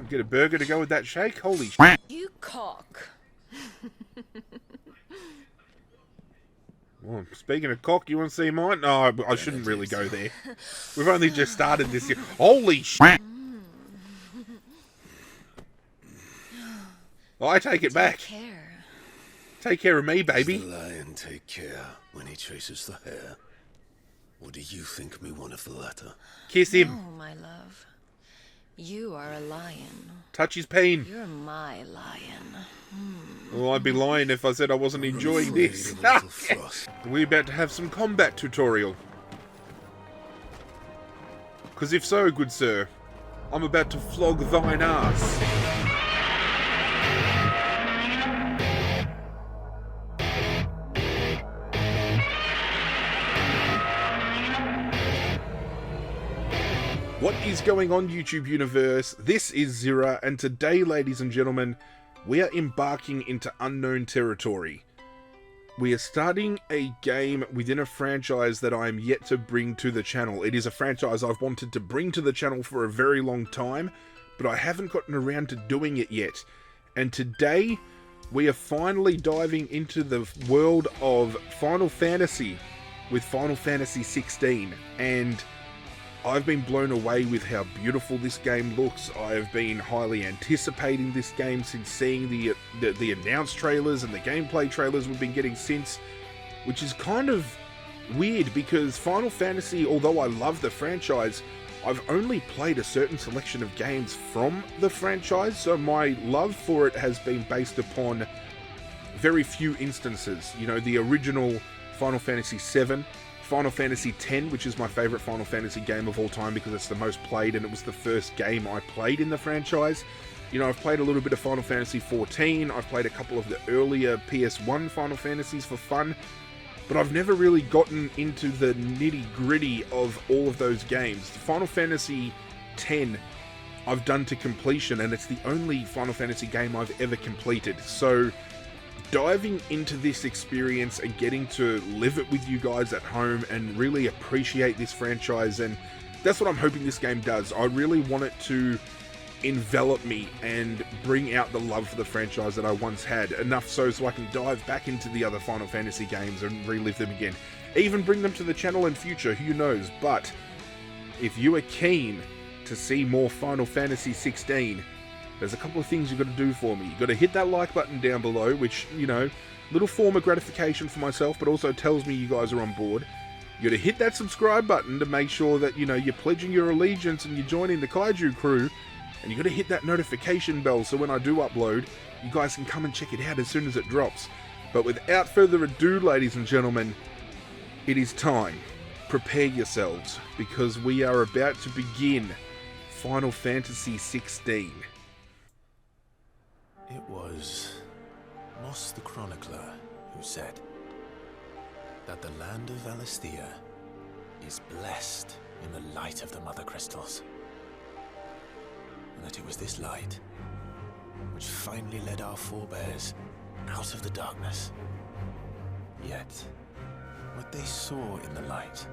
Get a burger to go with that shake? Holy shit. You cock. Well, speaking of cock, you want to see mine? No, I shouldn't really go there. We've only just started this year. Holy shit. I take it back. Take care of me, baby. Does the lion take care when he chases the hare? Or do you think me one of the latter? Kiss him. Oh, my love. You are a lion. Touch his peen. You're my lion. Well, I'd be lying if I said I wasn't enjoying this. Are we about to have some combat tutorial? Because if so, good sir, I'm about to flog thine ass. What is going on, YouTube universe? This is Zirra, and today, ladies and gentlemen, we are embarking into unknown territory. We are starting a game within a franchise that I am yet to bring to the channel. It is a franchise I've wanted to bring to the channel for a very long time, but I haven't gotten around to doing it yet. And today, we are finally diving into the world of Final Fantasy with Final Fantasy XVI, and I've been blown away with how beautiful this game looks. I have been highly anticipating this game since seeing the announced trailers and the gameplay trailers we've been getting since, which is kind of weird because Final Fantasy, although I love the franchise, I've only played a certain selection of games from the franchise, so my love for it has been based upon very few instances. You know, the original Final Fantasy VII, Final Fantasy X, which is my favourite Final Fantasy game of all time because it's the most played and it was the first game I played in the franchise. You know, I've played a little bit of Final Fantasy XIV, I've played a couple of the earlier PS1 Final Fantasies for fun, but I've never really gotten into the nitty-gritty of all of those games. Final Fantasy X I've done to completion, and it's the only Final Fantasy game I've ever completed, so diving into this experience and getting to live it with you guys at home and really appreciate this franchise, and that's what I'm hoping this game does. I really want it to envelop me and bring out the love for the franchise that I once had, enough so I can dive back into the other Final Fantasy games and relive them again. Even bring them to the channel in future, who knows. But if you are keen to see more Final Fantasy XVI, there's a couple of things you've got to do for me. You've got to hit that like button down below, which, you know, little form of gratification for myself, but also tells me you guys are on board. You've got to hit that subscribe button to make sure that, you know, you're pledging your allegiance and you're joining the Kaiju crew. And you've got to hit that notification bell so when I do upload, you guys can come and check it out as soon as it drops. But without further ado, ladies and gentlemen, it is time. Prepare yourselves, because we are about to begin Final Fantasy XVI. It was Moss the Chronicler who said that the land of Valisthea is blessed in the light of the Mother Crystals, and that it was this light which finally led our forebears out of the darkness. Yet, what they saw in the light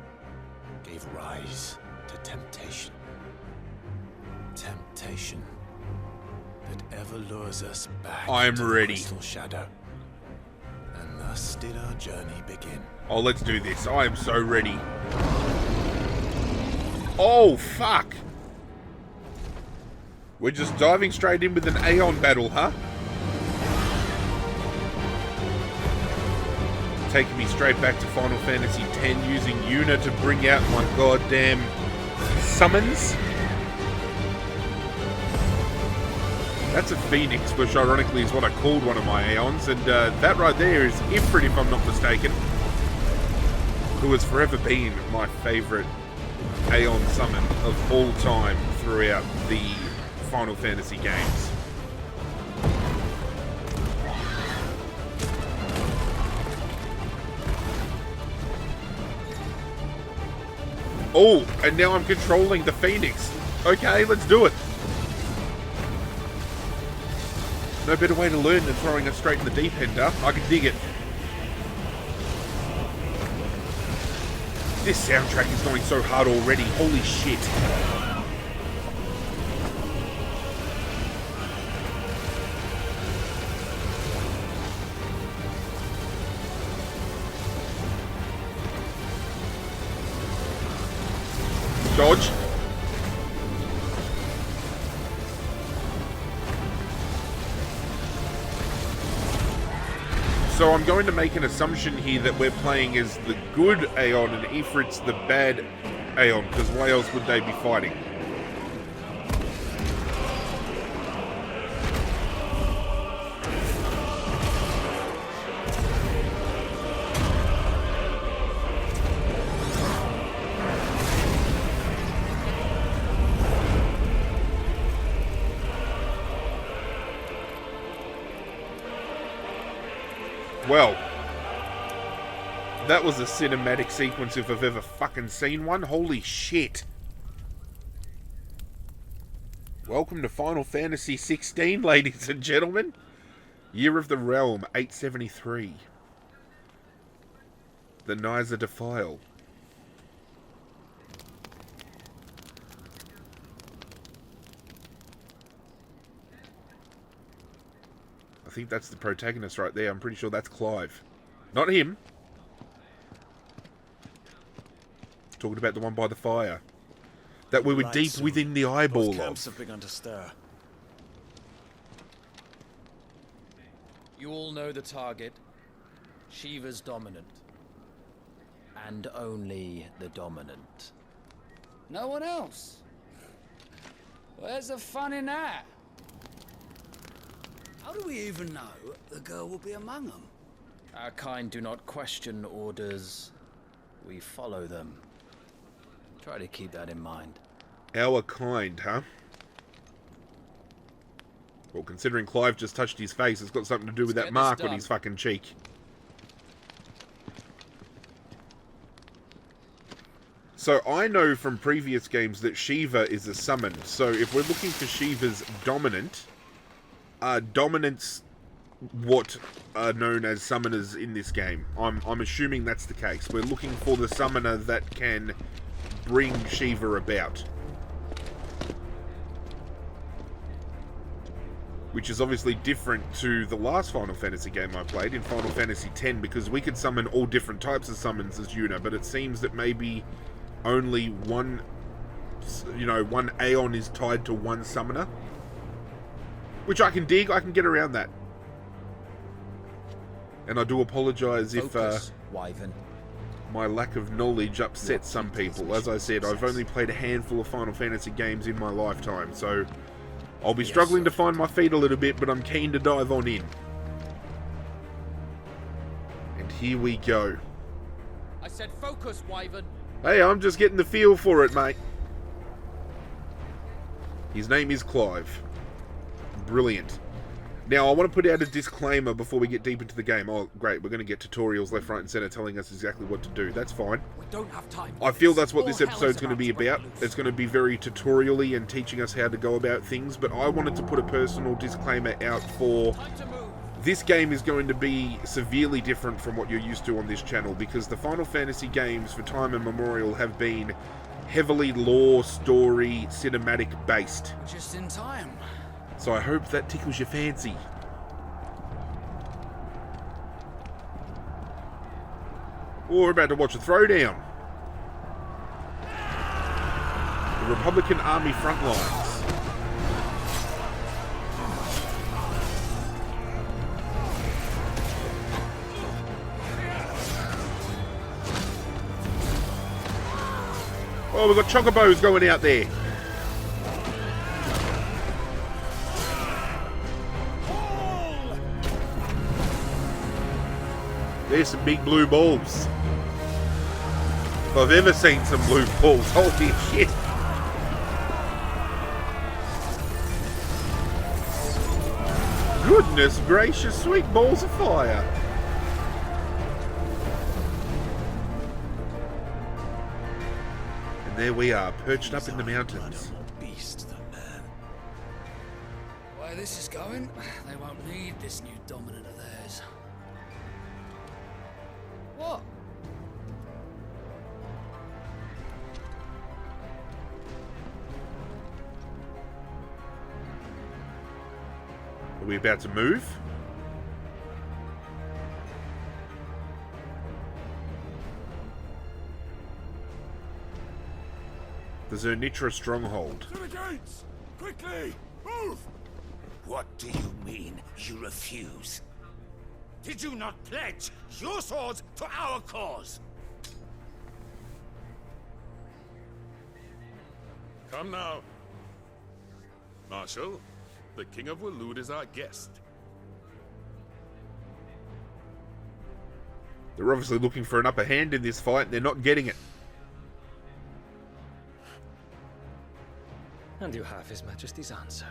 gave rise to temptation. Temptation that ever lures us back I'm to ready. the crystal shadow. And thus did our journey begin. Oh, let's do this. I am so ready. Oh, fuck. We're just diving straight in with an Aeon battle, huh? Taking me straight back to Final Fantasy X, using Yuna to bring out my goddamn summons. That's a Phoenix, which ironically is what I called one of my Aeons, and that right there is Ifrit, if I'm not mistaken, who has forever been my favourite Aeon summon of all time throughout the Final Fantasy games. Oh, and now I'm controlling the Phoenix. Okay, let's do it. No better way to learn than throwing it straight in the deep end, huh? I can dig it. This soundtrack is going so hard already. Holy shit. Dodge. So I'm going to make an assumption here that we're playing as the good Aeon and Ifrit's the bad Aeon, because why else would they be fighting? Well, that was a cinematic sequence if I've ever fucking seen one. Holy shit. Welcome to Final Fantasy XVI, ladies and gentlemen. Year of the Realm, 873. The Nysa Defile. I think that's the protagonist right there. I'm pretty sure that's Clive. Not him. Talking about the one by the fire. That we were deep within the eyeball of. Camps have begun to stir. You all know the target. Shiva's dominant. And only the dominant. No one else? Where's the fun in that? How do we even know the girl will be among them? Our kind do not question orders. We follow them. Try to keep that in mind. Our kind, huh? Well, considering Clive just touched his face, it's got something to do with that mark on his fucking cheek. So I know from previous games that Shiva is a summon. So if we're looking for Shiva's dominant, dominant's what are known as summoners in this game. I'm assuming that's the case. We're looking for the summoner that can bring Shiva about. Which is obviously different to the last Final Fantasy game I played, in Final Fantasy X, because we could summon all different types of summons as Yuna, but it seems that maybe only one, one Aeon is tied to one summoner. Which I can dig, I can get around that. And I do apologise if Wyvern. my lack of knowledge upsets some people. As I said, I've only played a handful of Final Fantasy games in my lifetime, so I'll be struggling to find my feet a little bit, but I'm keen to dive on in. And here we go. I said focus, Wyvern. Hey, I'm just getting the feel for it, mate. His name is Clive. Brilliant. Now, I want to put out a disclaimer before we get deep into the game. Oh, great, we're going to get tutorials left, right, and centre telling us exactly what to do. That's fine. We don't have time. I feel that's what this episode's going to be about. It's going to be very tutorial-y and teaching us how to go about things, but I wanted to put a personal disclaimer out for... This game is going to be severely different from what you're used to on this channel, because the Final Fantasy games for time immemorial have been heavily lore, story, cinematic based. Just in time. So I hope that tickles your fancy. Oh, we're about to watch a throwdown. The Republican Army front lines. Oh, we've got chocobos going out there. There's some big blue balls. If I've ever seen some blue balls, holy shit. Goodness gracious, sweet balls of fire. And there we are, perched up in the mountains. Beast than man. Where this is going, they won't need this new dominant of theirs. What? Are we about to move? The Zernitra stronghold. To the gates! Quickly! Move! What do you mean, you refuse? Did you not pledge your swords to our cause? Come now. Marshal, the King of Waloed is our guest. They're obviously looking for an upper hand in this fight, and they're not getting it. And you have His Majesty's answer.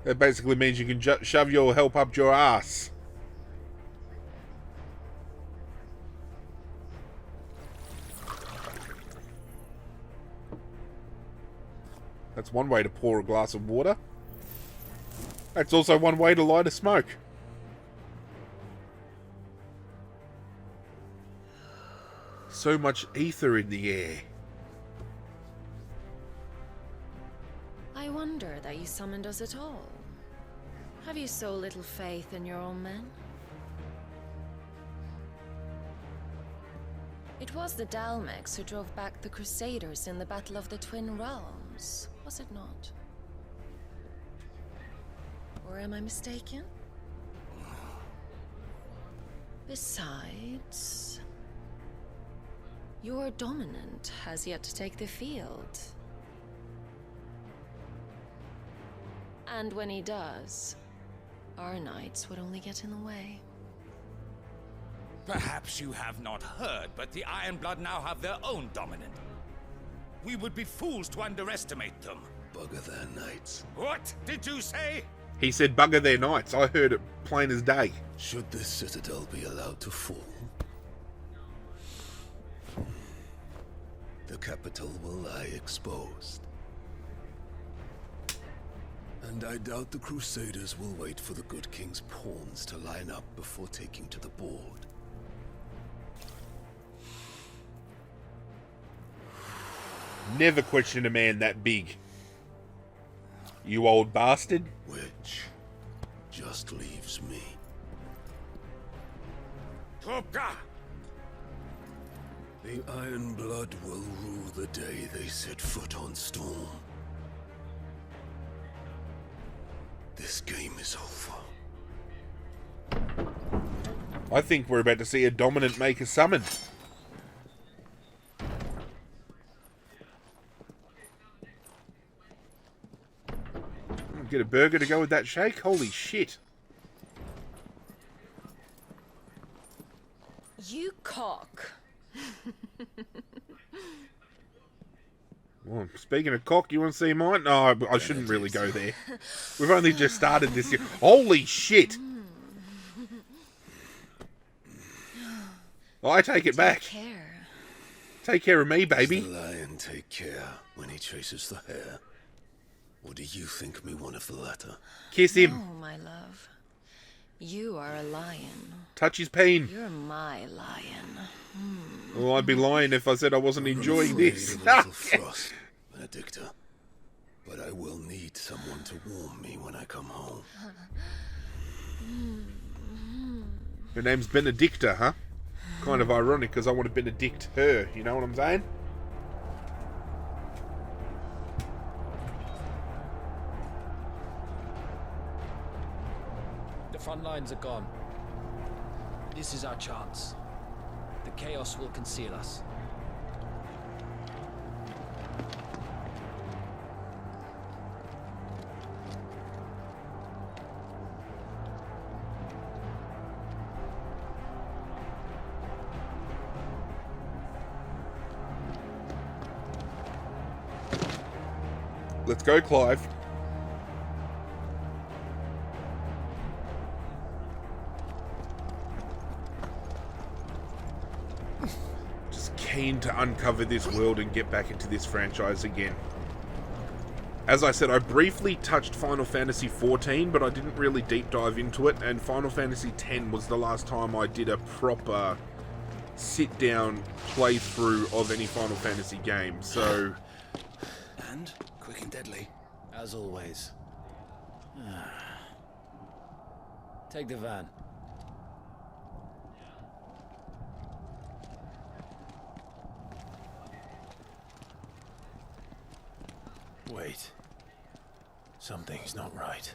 That basically means you can shove your help up your ass. That's one way to pour a glass of water. That's also one way to light a smoke. So much ether in the air. I wonder that you summoned us at all. Have you so little faith in your own men? It was the Dalmex who drove back the Crusaders in the Battle of the Twin Realms, was it not? Or am I mistaken? Besides, your dominant has yet to take the field. And when he does, our knights would only get in the way. Perhaps you have not heard, but the Ironblood now have their own dominant. We would be fools to underestimate them. Bugger their knights. What did you say? He said bugger their knights. I heard it plain as day. Should this citadel be allowed to fall, the capital will lie exposed. And I doubt the Crusaders will wait for the good king's pawns to line up before taking to the board. Never question a man that big. You old bastard. Which just leaves me. Topka! The Ironblood will rule the day they set foot on Storm. This game is over. I think we're about to see a dominant make a summon. Get a burger to go with that shake? Holy shit. You cock. Well, speaking of cock, you want to see mine? No, I shouldn't really go there. We've only just started this year. Holy shit! I take it back. Care. Take care of me, baby. Does the lion take care when he chases the hare? Or do you think me one of the latter? Kiss him. Oh, my love. You are a lion. Touch his peen. You're my lion. Well, I'd be lying if I said I wasn't enjoying this. A little frost, Benedicta. But I will need someone to warm me when I come home. Her name's Benedicta, huh? Kind of ironic, because I want to benedict her. You know what I'm saying? The front lines are gone. This is our chance. The chaos will conceal us. Let's go, Clive. Just keen to uncover this world and get back into this franchise again. As I said, I briefly touched Final Fantasy XIV, but I didn't really deep dive into it, and Final Fantasy X was the last time I did a proper sit-down playthrough of any Final Fantasy game, so... And quick and deadly. As always. Take the van. Wait. Something's not right.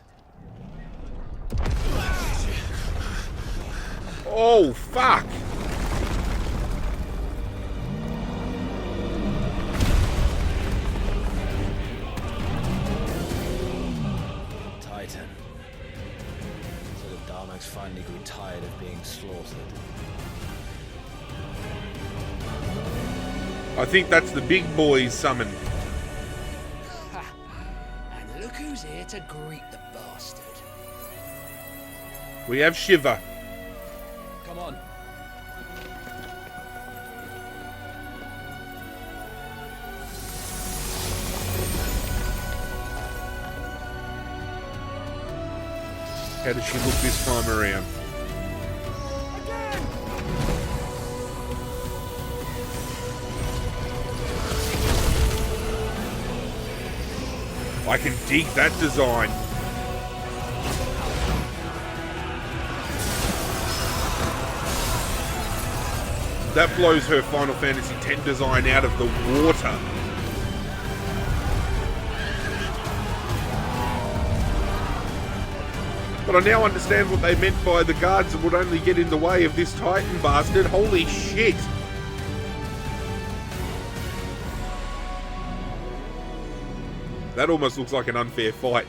Oh, fuck! Titan. So the Darmaks finally grew tired of being slaughtered. I think that's the big boys summon. And look who's here to greet the bastard. We have Shiva. Come on. How does she look this time around? I can dig that design. That blows her Final Fantasy X design out of the water. But I now understand what they meant by the guards would only get in the way of this Titan bastard. Holy shit! That almost looks like an unfair fight.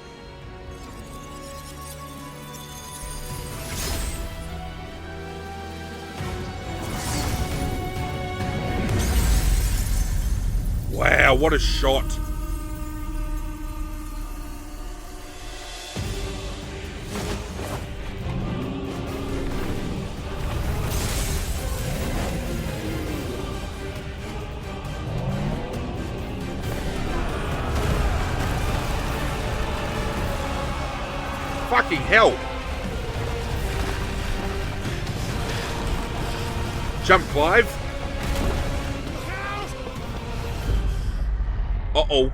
Wow, what a shot. Fucking hell. Jump, Clive. Uh-oh.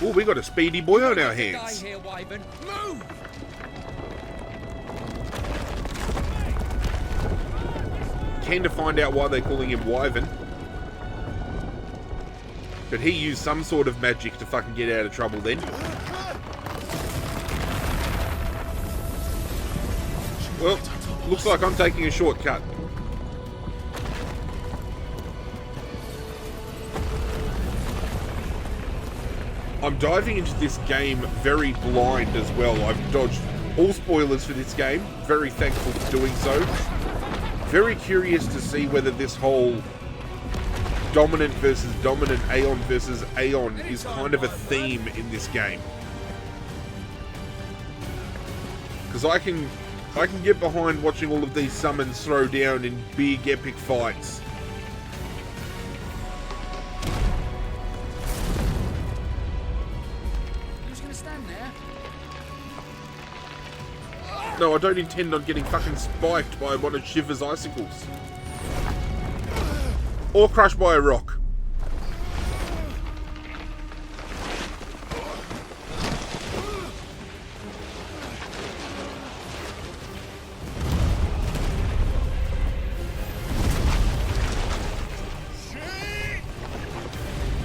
Oh, we got a speedy boy on our hands. Here, Wyvern. Move! Keen to find out why they're calling him Wyvern. But he used some sort of magic to fucking get out of trouble then. Well, looks like I'm taking a shortcut. I'm diving into this game very blind as well. I've dodged all spoilers for this game. Very thankful for doing so. Very curious to see whether this whole dominant versus dominant, Aeon versus Aeon is kind of a theme in this game. Because I can get behind watching all of these summons throw down in big epic fights. Who's gonna stand there? No, I don't intend on getting fucking spiked by one of Shiva's icicles. Or crushed by a rock.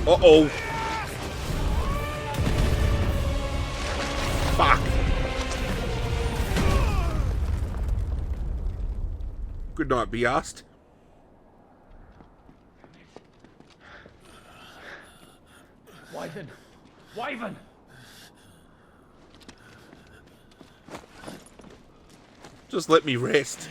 Uh-oh. Fuck. Good night, be asked. Wyvern! Wyvern! Just let me rest.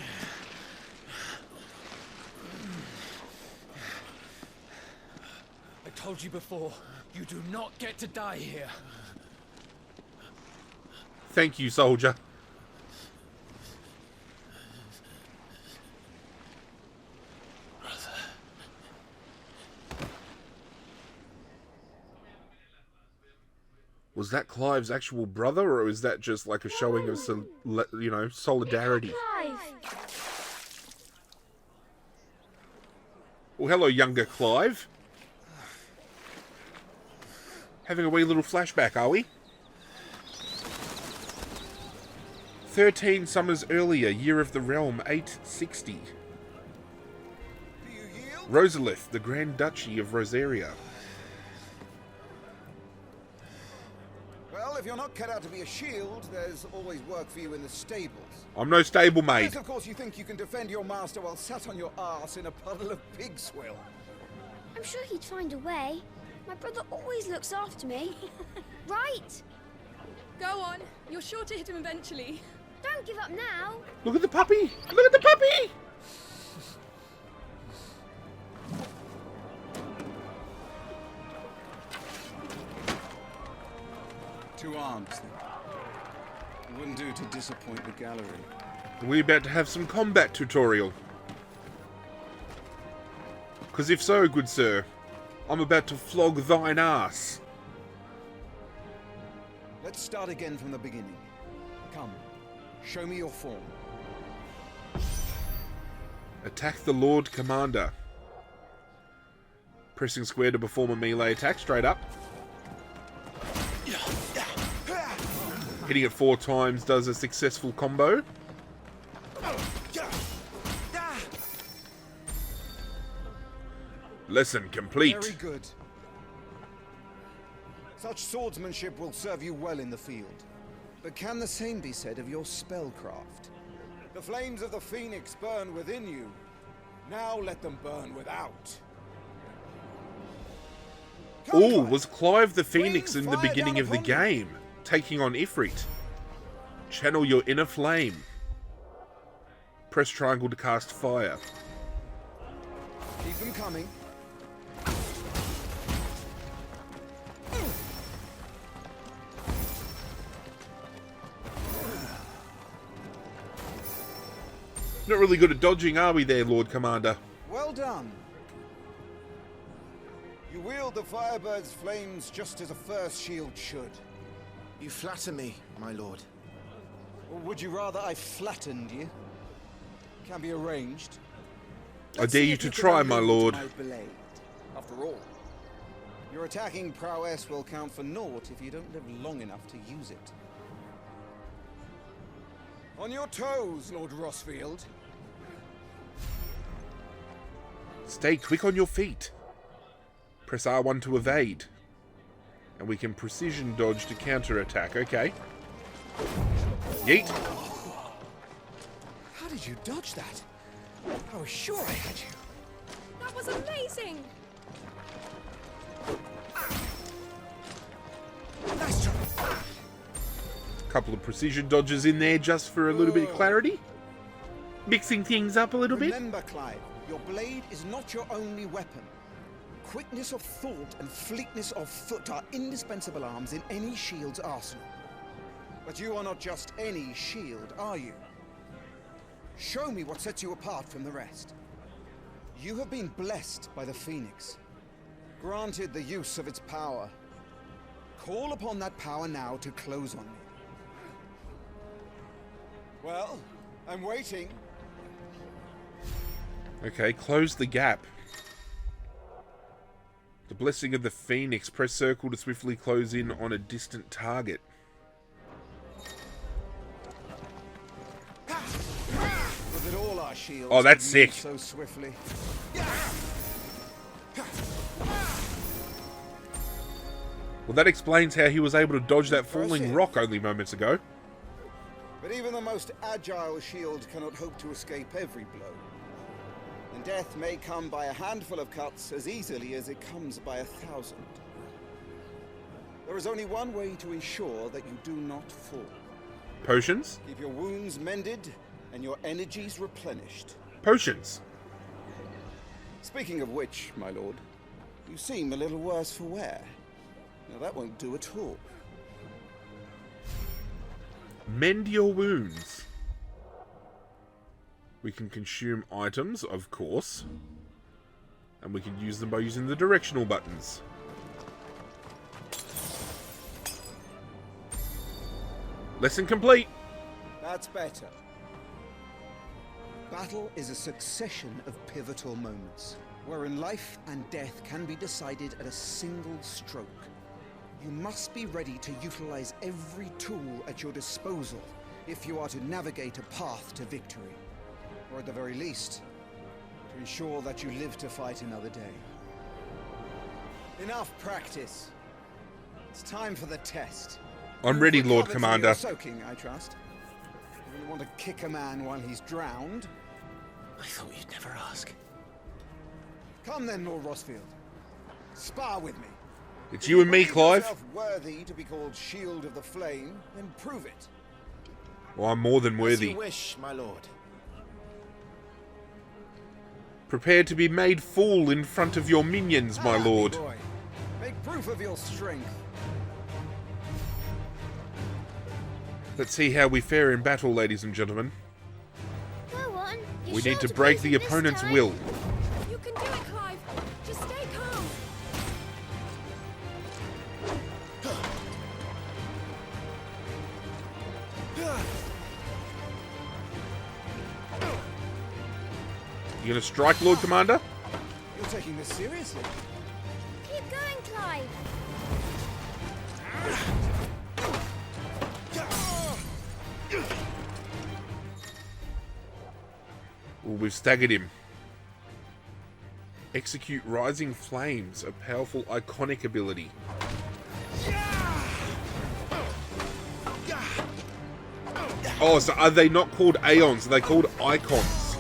I told you before, you do not get to die here. Thank you, soldier. Was that Clive's actual brother, or is that just like a showing of some, you know, solidarity? Well, hello, younger Clive. Having a wee little flashback, are we? 13 summers earlier, Year of the Realm, 860. Do you yield? Rosalith, the Grand Duchy of Rosaria. Well, if you're not cut out to be a shield, there's always work for you in the stables. I'm no stable Unless, maid. of course, you think you can defend your master while sat on your arse in a puddle of pig swill. I'm sure he'd find a way. My brother always looks after me. Right? Go on. You're sure to hit him eventually. Don't give up now. Look at the puppy! Look at the puppy! Two arms, then. It wouldn't do to disappoint the gallery. We're about to have some combat tutorial. Because if so, good sir, I'm about to flog thine ass. Let's start again from the beginning. Come, show me your form. Attack the Lord Commander. Pressing square to perform a melee attack straight up. Hitting it 4 times does a successful combo. Lesson complete. Very good. Such swordsmanship will serve you well in the field. But can the same be said of your spellcraft? The flames of the Phoenix burn within you. Now let them burn without. Oh, was Clive the Phoenix in the beginning of the game, taking on Ifrit? Channel your inner flame. Press triangle to cast fire. Keep them coming. Not really good at dodging, are we there, Lord Commander? Well done. You wield the Firebird's flames just as a first shield should. You flatter me, my lord. Or would you rather I flattened you? Can be arranged. I dare you to try, my lord. After all, your attacking prowess will count for naught if you don't live long enough to use it. On your toes, Lord Rossfield. Stay quick on your feet. Press R1 to evade. And we can precision dodge to counter-attack. Okay. Yeet. How did you dodge that? I was sure I had you. That was amazing! Nice try. Couple of precision dodges in there just for a little bit of clarity. Mixing things up a little bit. Remember, Clive, your blade is not your only weapon. Quickness of thought and fleetness of foot are indispensable arms in any shield's arsenal. But you are not just any shield, are you? Show me what sets you apart from the rest. You have been blessed by the Phoenix, granted the use of its power. Call upon that power now to close on me. Well, I'm waiting. Okay, close the gap. The blessing of the Phoenix. Press circle to swiftly close in on a distant target. Was it all our shields? Oh, that's sick. So swiftly. Well, that explains how he was able to dodge that falling rock only moments ago. But even the most agile shield cannot hope to escape every blow. And death may come by a handful of cuts as easily as it comes by 1,000. There is only one way to ensure that you do not fall. Potions? Keep your wounds mended and your energies replenished. Potions. Speaking of which, my lord, you seem a little worse for wear. Now that won't do at all. Mend your wounds. We can consume items, of course. And we can use them by using the directional buttons. Lesson complete. That's better. Battle is a succession of pivotal moments, wherein life and death can be decided at a single stroke. You must be ready to utilize every tool at your disposal if you are to navigate a path to victory. Or at the very least, to ensure that you live to fight another day. Enough practice. It's time for the test. I'm ready, You've Lord recovered from Commander. your soaking, I trust. You don't want to kick a man while he's drowned. I thought you'd never ask. Come then, Lord Rosfield. Spar with me. It's you and me, If you believe Clive. yourself worthy to be called Shield of the Flame, then prove it. Well, I'm more than As worthy. you wish, my lord. Prepare to be made fool in front of your minions, my Happy lord. boy. Make proof of your strength. Let's see how we fare in battle, ladies and gentlemen. Go on. You're We sure need to to break prove the it this opponent's time. will. You can do it, Clive. Just stay calm. You gonna strike, Lord Commander? You're taking this seriously. Keep going, Clive. Well, we've staggered him. Execute Rising Flames, a powerful iconic ability. Oh, so are they not called Aeons? Are they called Icons?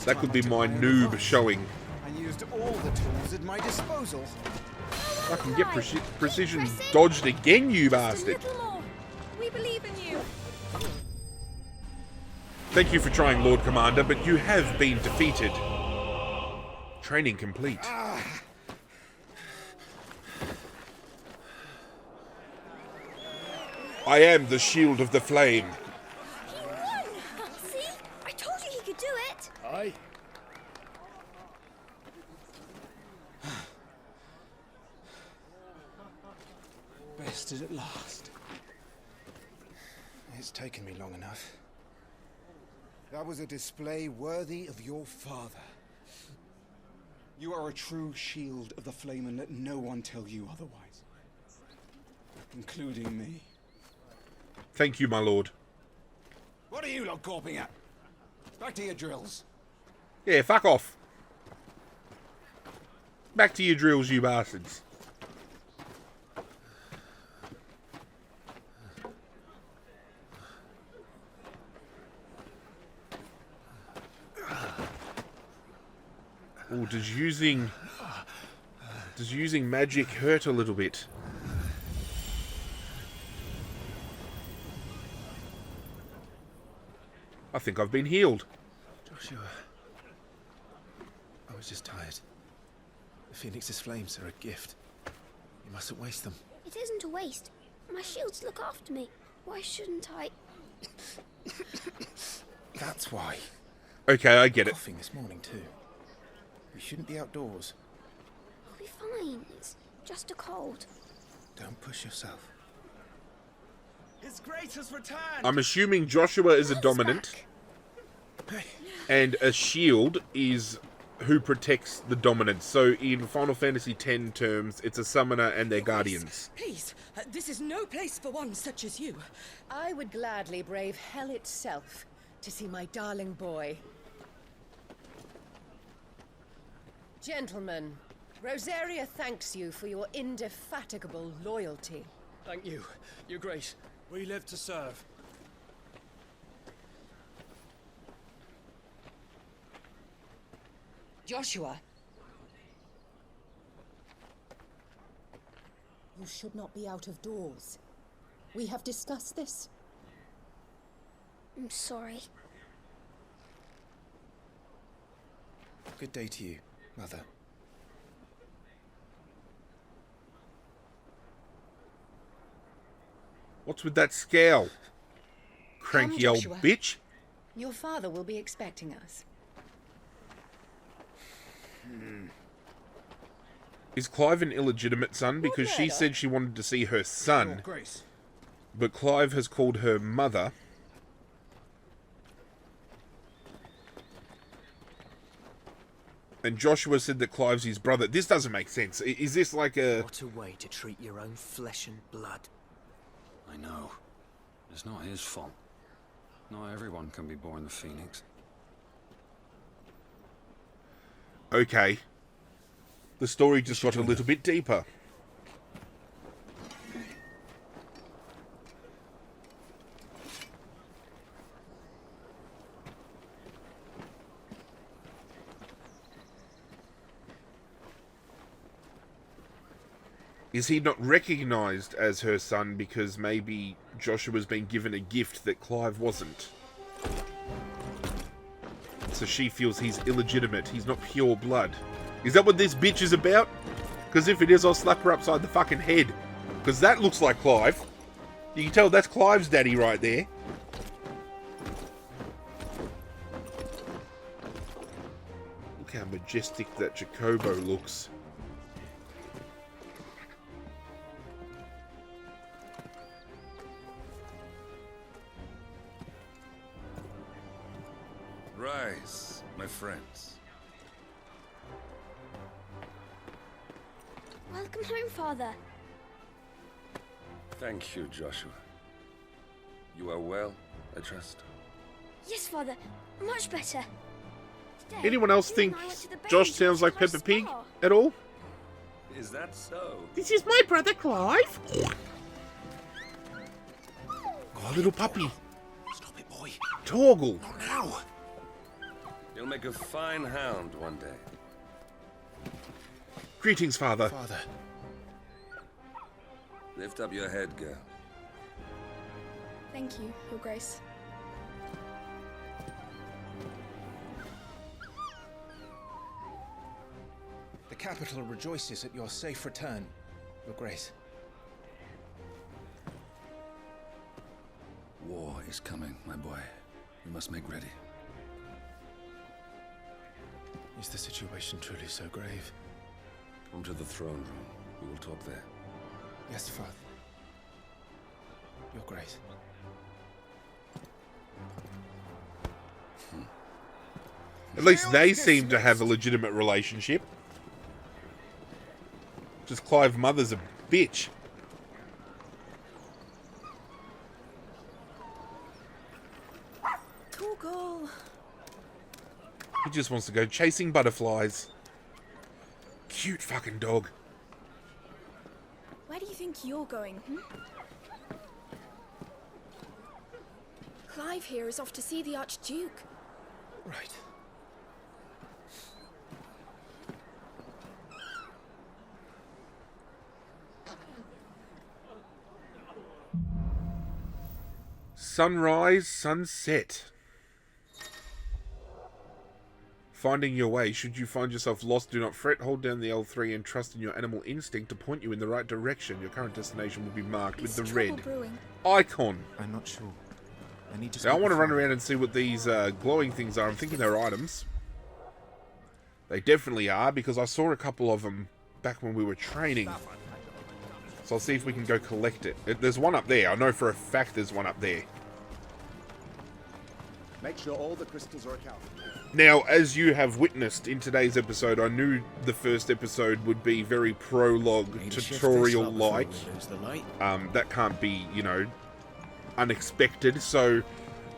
That could be my noob showing. I used all the tools at my disposal. I can get precision dodged again, you bastard. Just a little more. We believe in you. Thank you for trying, Lord Commander, but you have been defeated. Training complete. I am the Shield of the Flame. He won! See? I told you he could do it. Aye. Bested at last. It's taken me long enough. That was a display worthy of your father. You are a true Shield of the Flame, and let no one tell you otherwise. Including me. Thank you, my lord. What are you lot gawping at? Back to your drills. Yeah, fuck off. Back to your drills, you bastards. Oh, does using magic hurt a little bit? I think I've been healed. Joshua. I was just tired. The Phoenix's flames are a gift. You mustn't waste them. It isn't a waste. My shields look after me. Why shouldn't I? That's why. Okay, I get it. Coughing this morning too. We shouldn't be outdoors. I'll be fine. It's just a cold. Don't push yourself. His Grace has returned. I'm assuming Joshua is a dominant, and a shield is who protects the dominant. So in Final Fantasy X terms, it's a summoner and their guardians. Please, this is no place for one such as you. I would gladly brave hell itself to see my darling boy. Gentlemen, Rosaria thanks you for your indefatigable loyalty. Thank you, Your Grace. We live to serve. Joshua. You should not be out of doors. We have discussed this. I'm sorry. Good day to you, Mother. What's with that scowl? Cranky old Joshua. bitch. Your father will be expecting us. Is Clive an illegitimate son? Because she said she wanted to see her son, but Clive has called her mother. And Joshua said that Clive's his brother. This doesn't make sense. Is this like a... What a way to treat your own flesh and blood. I know. It's not his fault. Not everyone can be born the Phoenix. Okay. The story just got a little bit deeper. Is he not recognised as her son because maybe Joshua's been given a gift that Clive wasn't? So she feels he's illegitimate, he's not pure blood. Is that what this bitch is about? Because if it is, I'll slap her upside the fucking head. Because that looks like Clive. You can tell that's Clive's daddy right there. Look how majestic that Jacobo looks. Rise, my friends. Welcome home, Father. Thank you, Joshua. You are well, I trust. Yes, Father. Much better. Today, Anyone else you think and I went to the Josh baths sounds like at Clive's Peppa Pig spa. at all? Is that so? This is my brother Clive. Oh, little puppy. Stop it, boy. Torgal. Not now. You'll make a fine hound one day. Greetings, Father. Father. Lift up your head, girl. Thank you, Your Grace. The capital rejoices at your safe return, Your Grace. War is coming, my boy. We must make ready. Is the situation truly so grave? Come to the throne room. We will talk there. Yes, Father. Your Grace. At least they seem to have a legitimate relationship. Just Clive's mother's a bitch. Torgal. He just wants to go chasing butterflies. Cute fucking dog. Where do you think you're going, Clive here is off to see the Archduke. Right. Sunrise, sunset. Finding your way. Should you find yourself lost, do not fret. Hold down the L3 and trust in your animal instinct to point you in the right direction. Your current destination will be marked with the red icon. I'm not sure. I need to. So I want to run around and see what these glowing things are. I'm thinking they're items. They definitely are, because I saw a couple of them back when we were training. So I'll see if we can go collect it. There's one up there. I know for a fact there's one up there. Make sure all the crystals are accounted for. Now, as you have witnessed in today's episode, I knew the first episode would be very prologue, tutorial-like. That can't be, you know, unexpected. So,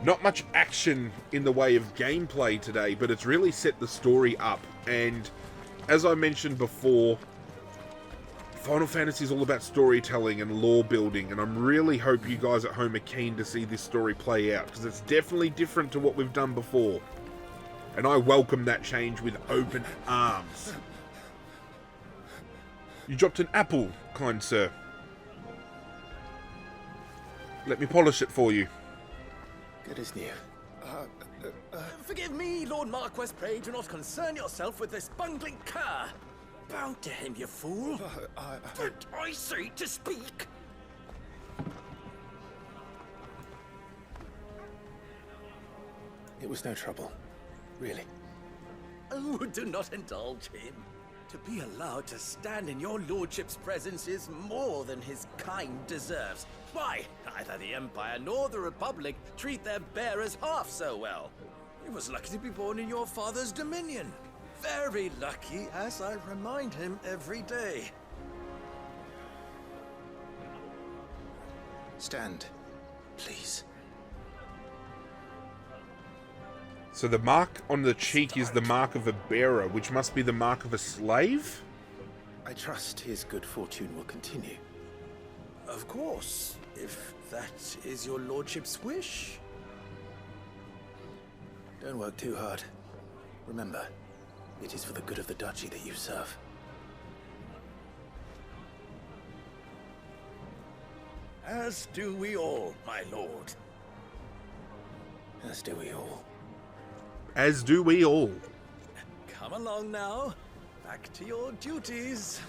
not much action in the way of gameplay today, but it's really set the story up. And as I mentioned before, Final Fantasy is all about storytelling and lore building, and I'm really hope you guys at home are keen to see this story play out, because it's definitely different to what we've done before. And I welcome that change with open arms. You dropped an apple, kind sir. Let me polish it for you. Good as new. Forgive me, Lord Marquess, pray do not concern yourself with this bungling cur. Bow to him, you fool. Did I say to speak? It was no trouble. Really. Oh, do not indulge him. To be allowed to stand in your lordship's presence is more than his kind deserves. Why, neither the Empire nor the Republic treat their bearers half so well. He was lucky to be born in your father's dominion. Very lucky, as I remind him every day. Stand, please. So the mark on the cheek is the mark of a bearer, which must be the mark of a slave? I trust his good fortune will continue. Of course, if that is your lordship's wish. Don't work too hard. Remember, it is for the good of the duchy that you serve. As do we all, my lord. As do we all. As do we all. Come along now. Back to your duties.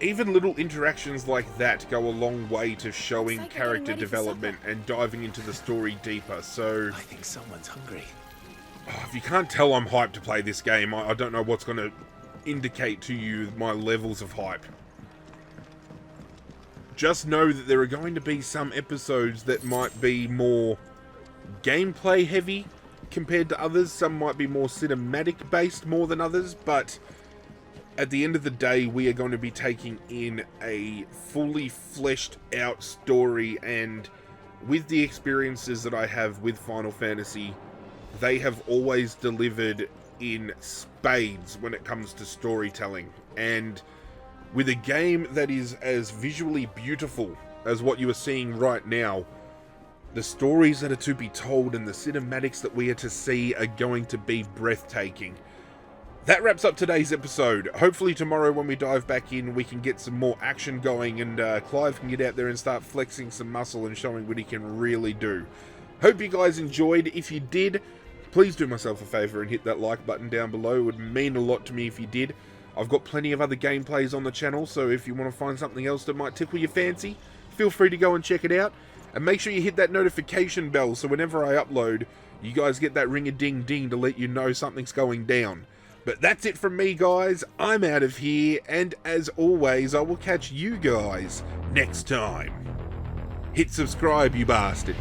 Even little interactions like that go a long way to showing like character getting ready for development and diving into the story deeper, so... I think someone's hungry. Oh, if you can't tell I'm hyped to play this game, I don't know what's going to indicate to you my levels of hype. Just know that there are going to be some episodes that might be more gameplay heavy compared to others. Some might be more cinematic based more than others, but at the end of the day, we are going to be taking in a fully fleshed out story, and with the experiences that I have with Final Fantasy, they have always delivered in spades when it comes to storytelling. And with a game that is as visually beautiful as what you are seeing right now, the stories that are to be told and the cinematics that we are to see are going to be breathtaking. That wraps up today's episode. Hopefully tomorrow when we dive back in, we can get some more action going and Clive can get out there and start flexing some muscle and showing what he can really do. Hope you guys enjoyed. If you did, please do myself a favour and hit that like button down below. It would mean a lot to me if you did. I've got plenty of other gameplays on the channel, so if you want to find something else that might tickle your fancy, feel free to go and check it out. And make sure you hit that notification bell so whenever I upload, you guys get that ring-a-ding-ding to let you know something's going down. But that's it from me, guys. I'm out of here, and as always, I will catch you guys next time. Hit subscribe, you bastard.